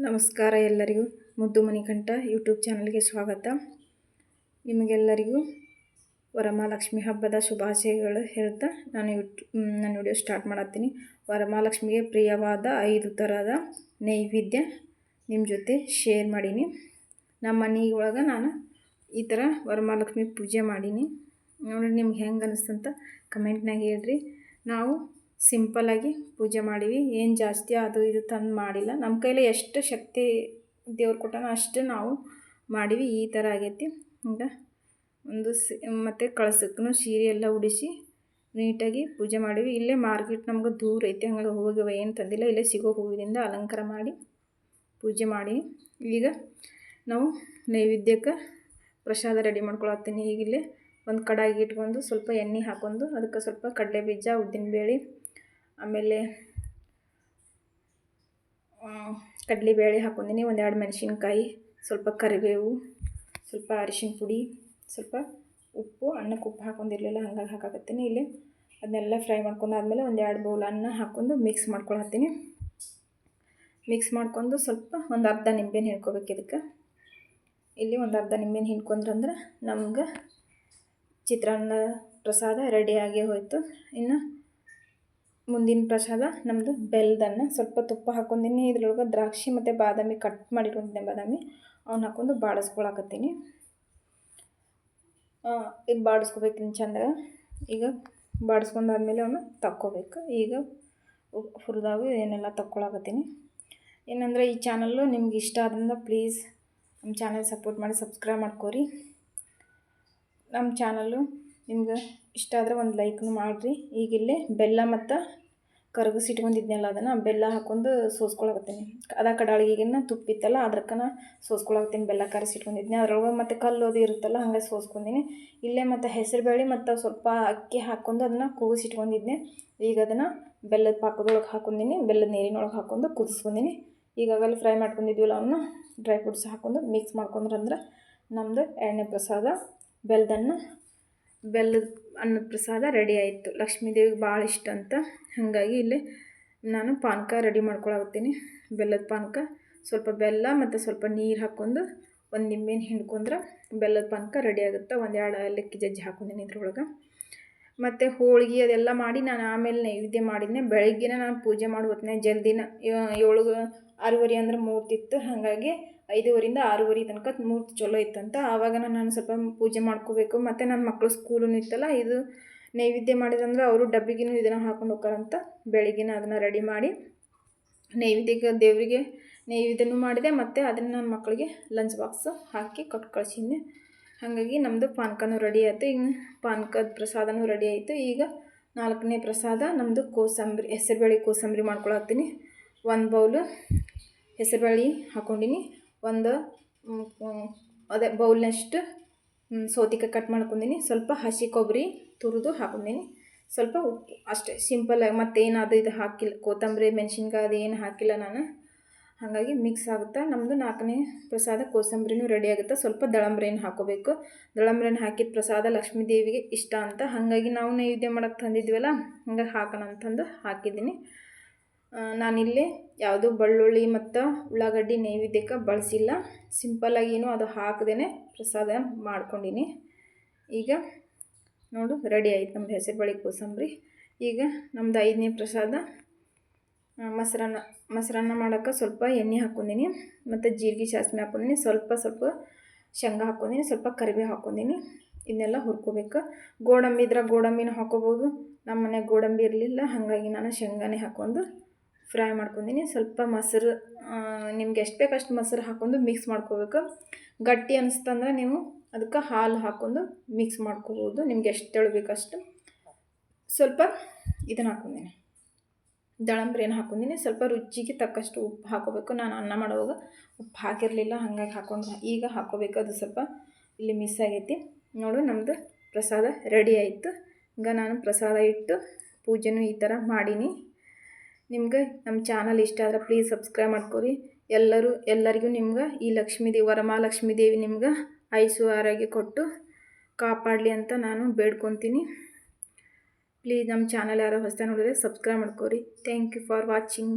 ನಮಸ್ಕಾರ ಎಲ್ಲರಿಗೂ. ಮುದ್ದು ಮಣಿಕಂಠ ಯೂಟ್ಯೂಬ್ ಚಾನಲ್ಗೆ ಸ್ವಾಗತ. ನಿಮಗೆಲ್ಲರಿಗೂ ವರಮಹಾಲಕ್ಷ್ಮಿ ಹಬ್ಬದ ಶುಭಾಶಯಗಳು ಹೇಳ್ತಾ ನನ್ನ ವಿಡಿಯೋ ಸ್ಟಾರ್ಟ್ ಮಾಡತ್ತೀನಿ. ವರಮಹಾಲಕ್ಷ್ಮಿಗೆ ಪ್ರಿಯವಾದ 5 ಥರದ ನೈವೇದ್ಯ ನಿಮ್ಮ ಜೊತೆ ಶೇರ್ ಮಾಡೀನಿ. ನಮ್ಮ ಮನೆ ಒಳಗೆ ನಾನು ಈ ಥರ ವರಮಹಾಲಕ್ಷ್ಮಿ ಪೂಜೆ ಮಾಡೀನಿ. ನೋಡಿ ನಿಮ್ಗೆ ಹೆಂಗೆ ಅನಿಸ್ತಂತ ಕಮೆಂಟ್ನಾಗ ಹೇಳ್ರಿ. ನಾವು ಸಿಂಪಲ್ಲಾಗಿ ಪೂಜೆ ಮಾಡೀವಿ, ಏನು ಜಾಸ್ತಿ ಅದು ಇದು ತಂದು ಮಾಡಿಲ್ಲ. ನಮ್ಮ ಕೈಲಿ ಎಷ್ಟು ಶಕ್ತಿ ದೇವ್ರು ಕೊಟ್ಟಾನ ಅಷ್ಟು ನಾವು ಮಾಡೀವಿ. ಈ ಥರ ಆಗೈತಿ. ಈಗ ಮತ್ತು ಕಳಸಕ್ಕೂ ಸೀರೆ ಎಲ್ಲ ಉಡಿಸಿ ನೀಟಾಗಿ ಪೂಜೆ ಮಾಡೀವಿ. ಇಲ್ಲೇ ಮಾರ್ಕೆಟ್ ನಮ್ಗೆ ದೂರ ಐತಿ, ಹಂಗಾಗಿ ಹೋಗಿ ಏನು ತಂದಿಲ್ಲ. ಇಲ್ಲೇ ಸಿಗೋ ಹೂವಿನಿಂದ ಅಲಂಕಾರ ಮಾಡಿ ಪೂಜೆ ಮಾಡಿ ಈಗ ನಾವು ನೈವೇದ್ಯಕ್ಕೆ ಪ್ರಸಾದ ರೆಡಿ ಮಾಡ್ಕೊಳತ್ತೀನಿ. ಈಗ ಇಲ್ಲೇ ಒಂದು ಕಡಾಯಿಗೆ ಇಟ್ಕೊಂಡು ಸ್ವಲ್ಪ ಎಣ್ಣೆ ಹಾಕ್ಕೊಂಡು ಅದಕ್ಕೆ ಸ್ವಲ್ಪ ಕಡಲೆ ಬೀಜ, ಉದ್ದಿನಬೇಳೆ, ಆಮೇಲೆ ಕಡಲೆಬೇಳೆ ಹಾಕ್ಕೊಂಡಿನಿ, 1-2 ಮೆಣಸಿನ್ಕಾಯಿ, ಸ್ವಲ್ಪ ಕರಿಬೇವು, ಸ್ವಲ್ಪ ಅರಿಶಿನ ಪುಡಿ, ಸ್ವಲ್ಪ ಉಪ್ಪು, ಅನ್ನಕ್ಕೆ ಉಪ್ಪು ಹಾಕೊಂಡಿರಲಿಲ್ಲ ಹಂಗಾಗಿ ಹಾಕಾಕತ್ತೀನಿ. ಇಲ್ಲಿ ಅದನ್ನೆಲ್ಲ ಫ್ರೈ ಮಾಡ್ಕೊಂಡಾದ್ಮೇಲೆ 1-2 ಬೌಲ್ ಅನ್ನ ಹಾಕ್ಕೊಂಡು ಮಿಕ್ಸ್ ಮಾಡ್ಕೊಳತ್ತೀನಿ. ಮಿಕ್ಸ್ ಮಾಡ್ಕೊಂಡು ಸ್ವಲ್ಪ ಒಂದು ಅರ್ಧ ನಿಂಬೆಹಣ್ಣು ಹಿಂಡ್ಕೋಬೇಕು. ಇದಕ್ಕೆ ಇಲ್ಲಿ ಒಂದು ಅರ್ಧ ನಿಂಬೆಹಣ್ಣು ಹಿಂಡ್ಕೊಂಡ್ರಂದ್ರೆ ನಮ್ಗೆ ಚಿತ್ರಾನ್ನ ಪ್ರಸಾದ ರೆಡಿಯಾಗಿ ಹೋಯಿತು. ಇನ್ನು ಮುಂದಿನ ಪ್ರಸಾದ ನಮ್ಮದು ಬೆಲ್ಲದನ್ನ ಸ್ವಲ್ಪ ತುಪ್ಪ ಹಾಕ್ಕೊಂಡಿನಿ. ಇದ್ರೊಳಗೆ ದ್ರಾಕ್ಷಿ ಮತ್ತು ಬಾದಾಮಿ ಕಟ್ ಮಾಡಿಟ್ಕೊಂಡಿದ್ದೆ, ಬಾದಾಮಿ ಅವ್ನು ಹಾಕ್ಕೊಂಡು ಬಾಡಿಸ್ಕೊಳಕತ್ತೀನಿ. ಇದು ಬಾಡಿಸ್ಕೋಬೇಕು ಚಂದ. ಈಗ ಬಾಡಿಸ್ಕೊಂಡಾದ್ಮೇಲೆ ಅವನ್ನ ತಕ್ಕೋಬೇಕು. ಈಗ ಹುರಿದಾವು ಏನೆಲ್ಲ ತಕ್ಕೊಳಕತ್ತೀನಿ. ಏನಂದರೆ ಈ ಚಾನಲ್ಲು ನಿಮ್ಗೆ ಇಷ್ಟ ಆದ್ರಿಂದ ಪ್ಲೀಸ್ ನಮ್ಮ ಚಾನಲ್ ಸಪೋರ್ಟ್ ಮಾಡಿ ಸಬ್ಸ್ಕ್ರೈಬ್ ಮಾಡ್ಕೋರಿ. ನಮ್ಮ ಚಾನಲ್ಲು ನಿಮ್ಗೆ ಇಷ್ಟ ಆದರೆ ಒಂದು ಲೈಕ್ನು ಮಾಡಿರಿ. ಈಗಿಲ್ಲೇ ಬೆಲ್ಲ ಮತ್ತು ಕರಗಿಸಿಟ್ಕೊಂಡಿದ್ನಲ್ಲ ಅದನ್ನು ಬೆಲ್ಲ ಹಾಕ್ಕೊಂಡು ಸೋಸ್ಕೊಳಕತ್ತೀನಿ. ಅದ ಕಡಾಳಿಗೆನ ತುಪ್ಪಿತ್ತಲ್ಲ ಅದ್ರಕ್ಕನ ಸೋಸ್ಕೊಳಕತ್ತೀನಿ. ಬೆಲ್ಲ ಕರಗಿಸಿಟ್ಕೊಂಡಿದ್ನಿ ಅದ್ರೊಳಗೆ ಮತ್ತು ಕಲ್ಲೋದು ಇರುತ್ತಲ್ಲ ಹಂಗೆ ಸೋಸ್ಕೊಂಡಿನಿ. ಇಲ್ಲೇ ಮತ್ತು ಹೆಸರುಬೇಳೆ ಮತ್ತು ಸ್ವಲ್ಪ ಅಕ್ಕಿ ಹಾಕ್ಕೊಂಡು ಅದನ್ನು ಕೂಗಿಸಿಟ್ಕೊಂಡಿದ್ದೆ. ಈಗ ಅದನ್ನು ಬೆಲ್ಲದ ಪಾಕದೊಳಗೆ ಹಾಕ್ಕೊಂಡಿನಿ, ಬೆಲ್ಲದ ನೀರಿನೊಳಗೆ ಹಾಕ್ಕೊಂಡು ಕುದಿಸ್ಕೊಂಡಿನಿ. ಈಗಾಗಲೇ ಫ್ರೈ ಮಾಡ್ಕೊಂಡಿದ್ವಲ್ಲ ಅವನ್ನ ಡ್ರೈ ಫ್ರೂಟ್ಸ್ ಹಾಕ್ಕೊಂಡು ಮಿಕ್ಸ್ ಮಾಡ್ಕೊಂಡ್ರಂದ್ರೆ ನಮ್ಮದು 2ನೇ ಪ್ರಸಾದ ಬೆಲ್ಲದ ಅನ್ನದ ಪ್ರಸಾದ ರೆಡಿ ಆಯಿತು. ಲಕ್ಷ್ಮೀ ದೇವಿಗೆ ಭಾಳ ಇಷ್ಟ ಅಂತ ಹಾಗಾಗಿ ಇಲ್ಲಿ ನಾನು ಪಾನಕ ರೆಡಿ ಮಾಡ್ಕೊಳಕತ್ತೀನಿ. ಬೆಲ್ಲದ ಪಾನಕ, ಸ್ವಲ್ಪ ಬೆಲ್ಲ ಮತ್ತು ಸ್ವಲ್ಪ ನೀರು ಹಾಕ್ಕೊಂಡು ಒಂದು ನಿಂಬೆಹಣ್ಣು ಹಿಂಡ್ಕೊಂಡ್ರೆ ಬೆಲ್ಲದ ಪಾನಕ ರೆಡಿ ಆಗುತ್ತೆ. 1-2 ಏಲಕ್ಕಿ ಜಜ್ಜಿ ಹಾಕ್ಕೊಂಡಿನಿ ಇದ್ರೊಳಗೆ. ಮತ್ತು ಹೋಳಿಗೆ ಅದೆಲ್ಲ ಮಾಡಿ ನಾನು ಆಮೇಲೆ ನೈವೇದ್ಯ ಮಾಡಿದ್ನೆ. ಬೆಳಗ್ಗೆನೇ ನಾನು ಪೂಜೆ ಮಾಡಿ ಹೊತ್ನೆ ಜಲ್ದಿನ 6:30 ಅಂದ್ರೆ ಮೂರ್ತಿತ್ತು. ಹಾಗಾಗಿ 5:30 6:30 ತನಕ ಮೂರ್ತಿ ಚಲೋ ಇತ್ತಂತ. ಆವಾಗ ನಾನು ಸ್ವಲ್ಪ ಪೂಜೆ ಮಾಡ್ಕೋಬೇಕು. ಮತ್ತು ನನ್ನ ಮಕ್ಕಳು ಸ್ಕೂಲೂ ಇತ್ತಲ್ಲ, ಇದು ನೈವೇದ್ಯ ಮಾಡಿದಂದ್ರೆ ಅವರು ಡಬ್ಬಿಗೂ ಇದನ್ನು ಹಾಕೊಂಡು ಹೋಗ್ತಾರಂತ ಬೆಳಗ್ಗೆನ ಅದನ್ನು ರೆಡಿ ಮಾಡಿ ನೈವೇದ್ಯಕ್ಕೆ ದೇವರಿಗೆ ನೈವೇದ್ಯನೂ ಮಾಡಿದೆ. ಮತ್ತು ಅದನ್ನು ನನ್ನ ಮಕ್ಕಳಿಗೆ ಲಂಚ್ ಬಾಕ್ಸು ಹಾಕಿ ಕೊಟ್ಟು ಕಳಿಸಿದ್ದೆ. ಹಾಗಾಗಿ ನಮ್ಮದು ಪಾನಕನೂ ರೆಡಿ ಆಯಿತು. ಈಗ ಪಾನಕದ ಪ್ರಸಾದನೂ ರೆಡಿ ಆಯಿತು. ಈಗ 4ನೇ ಪ್ರಸಾದ ನಮ್ಮದು ಕೋಸಂಬರಿ, ಹೆಸರುಬೇಳೆ ಕೋಸಂಬರಿ ಮಾಡ್ಕೊಳತ್ತೀನಿ. 1 ಬೌಲು ಹೆಸರುಬೇಳೆ ಹಾಕ್ಕೊಂಡಿನಿ. ಒಂದು ಅದೇ ಬೌಲ್ನಷ್ಟು ಸೌತೆಕಾಯಿ ಕಟ್ ಮಾಡ್ಕೊಂಡಿನಿ. ಸ್ವಲ್ಪ ಹಸಿ ಕೊಬ್ಬರಿ ತುರಿದು ಹಾಕ್ಕೊಂಡಿನಿ. ಸ್ವಲ್ಪ ಉಪ್ಪು ಅಷ್ಟೇ, ಸಿಂಪಲ್ಲಾಗಿ ಮತ್ತೇನು ಅದು ಇದು ಹಾಕಿಲ್ಲ. ಕೊತ್ತಂಬರಿ ಮೆಣಸಿನ್ಕಾಯಿ ಅದು ಏನು ಹಾಕಿಲ್ಲ ನಾನು. ಹಾಗಾಗಿ ಮಿಕ್ಸ್ ಆಗುತ್ತೆ. ನಮ್ಮದು 4ನೇ ಪ್ರಸಾದ ಕೋಸಂಬರಿನೂ ರೆಡಿ ಆಗುತ್ತೆ. ಸ್ವಲ್ಪ ದಳಂಬ್ರೆನ ಹಾಕೋಬೇಕು. ದಳಂಬ್ರೆನ ಹಾಕಿದ ಪ್ರಸಾದ ಲಕ್ಷ್ಮೀ ದೇವಿಗೆ ಇಷ್ಟ ಅಂತ ಹಾಗಾಗಿ ನಾವು ನೈವೇದ್ಯ ಮಾಡೋಕ್ಕೆ ತಂದಿದ್ವಲ್ಲ, ಹಂಗಾಗಿ ಹಾಕೋಣ ಅಂತಂದು ಹಾಕಿದ್ದೀನಿ. ನಾನಿಲ್ಲಿ ಯಾವುದೂ ಬೆಳ್ಳುಳ್ಳಿ ಮತ್ತು ಉಳ್ಳಾಗಡ್ಡಿ ನೈವೇದ್ಯಕ್ಕೆ ಬಳಸಿಲ್ಲ. ಸಿಂಪಲ್ಲಾಗಿನೂ ಅದು ಹಾಕದೇ ಪ್ರಸಾದ ಮಾಡ್ಕೊಂಡಿನಿ. ಈಗ ನೋಡು ರೆಡಿ ಆಯ್ತು ನಮ್ಮದು ಹೆಸರುಬೇಳೆ ಕೋಸಂಬರಿ. ಈಗ ನಮ್ಮದು 5ನೇ ಪ್ರಸಾದ ಮೊಸರನ್ನ ಮಾಡೋಕ್ಕೆ ಸ್ವಲ್ಪ ಎಣ್ಣೆ ಹಾಕ್ಕೊಂಡಿನಿ ಮತ್ತು ಜೀರಿಗೆ ಸಾಸಿವೆ ಹಾಕ್ಕೊಂಡಿನಿ. ಸ್ವಲ್ಪ ಶೇಂಗಾ ಹಾಕ್ಕೊಂಡಿನಿ, ಸ್ವಲ್ಪ ಕರಿಬೇವು ಹಾಕ್ಕೊಂಡಿನಿ. ಇದನ್ನೆಲ್ಲ ಹುರ್ಕೋಬೇಕು. ಗೋಡಂಬಿ ಇದ್ರೆ ಗೋಡಂಬಿನೂ ಹಾಕ್ಕೋಬೋದು. ನಮ್ಮ ಮನೆಯಾಗ ಗೋಡಂಬಿ ಇರಲಿಲ್ಲ, ಹಾಗಾಗಿ ನಾನು ಶೇಂಗಾನೇ ಹಾಕ್ಕೊಂಡು ಫ್ರೈ ಮಾಡ್ಕೊಂಡಿನಿ. ಸ್ವಲ್ಪ ಮೊಸರು, ನಿಮ್ಗೆ ಎಷ್ಟು ಬೇಕು ಅಷ್ಟು ಮೊಸರು ಹಾಕ್ಕೊಂಡು ಮಿಕ್ಸ್ ಮಾಡ್ಕೋಬೇಕು. ಗಟ್ಟಿ ಅನಿಸ್ತಂದ್ರೆ ನೀವು ಅದಕ್ಕೆ ಹಾಲು ಹಾಕ್ಕೊಂಡು ಮಿಕ್ಸ್ ಮಾಡ್ಕೋಬೋದು. ನಿಮ್ಗೆ ಎಷ್ಟು ಬೇಕಷ್ಟು. ಸ್ವಲ್ಪ ಇದನ್ನು ಹಾಕ್ಕೊಂಡಿನಿ, ದಳಂಬ್ರೆನ ಹಾಕ್ಕೊಂಡಿನಿ. ಸ್ವಲ್ಪ ರುಚಿಗೆ ತಕ್ಕಷ್ಟು ಉಪ್ಪು ಹಾಕೋಬೇಕು. ನಾನು ಅನ್ನ ಮಾಡುವಾಗ ಉಪ್ಪು ಹಾಕಿರಲಿಲ್ಲ, ಹಾಗಾಗಿ ಈಗ ಹಾಕ್ಕೋಬೇಕು. ಅದು ಸ್ವಲ್ಪ ಇಲ್ಲಿ ಮಿಸ್ ಆಗೈತಿ. ನೋಡು ನಮ್ಮದು ಪ್ರಸಾದ ರೆಡಿ ಆಯಿತು. ಈಗ ನಾನು ಪ್ರಸಾದ ಇಟ್ಟು ಪೂಜೆನೂ ಈ ಥರ ಮಾಡೀನಿ. ನಿಮ್ಗೆ ನಮ್ಮ ಚಾನಲ್ ಇಷ್ಟ ಆದರೆ ಪ್ಲೀಸ್ ಸಬ್ಸ್ಕ್ರೈಬ್ ಮಾಡ್ಕೊರಿ. ಎಲ್ಲರಿಗೂ ನಿಮ್ಗೆ ಈ ವರಮಹಾಲಕ್ಷ್ಮೀ ದೇವಿ ನಿಮ್ಗೆ ಆಯುಸ್ಸು ಆರೋಗ್ಯ ಕೊಟ್ಟು ಕಾಪಾಡಲಿ ಅಂತ ನಾನು ಬೇಡ್ಕೊತೀನಿ. ಪ್ಲೀಸ್ ನಮ್ಮ ಚಾನಲ್ ಯಾರೋ ಹೊಸದಾಗಿ ನೋಡಿದ್ರೆ ಸಬ್ಸ್ಕ್ರೈಬ್ ಮಾಡ್ಕೊರಿ. Thank you for watching.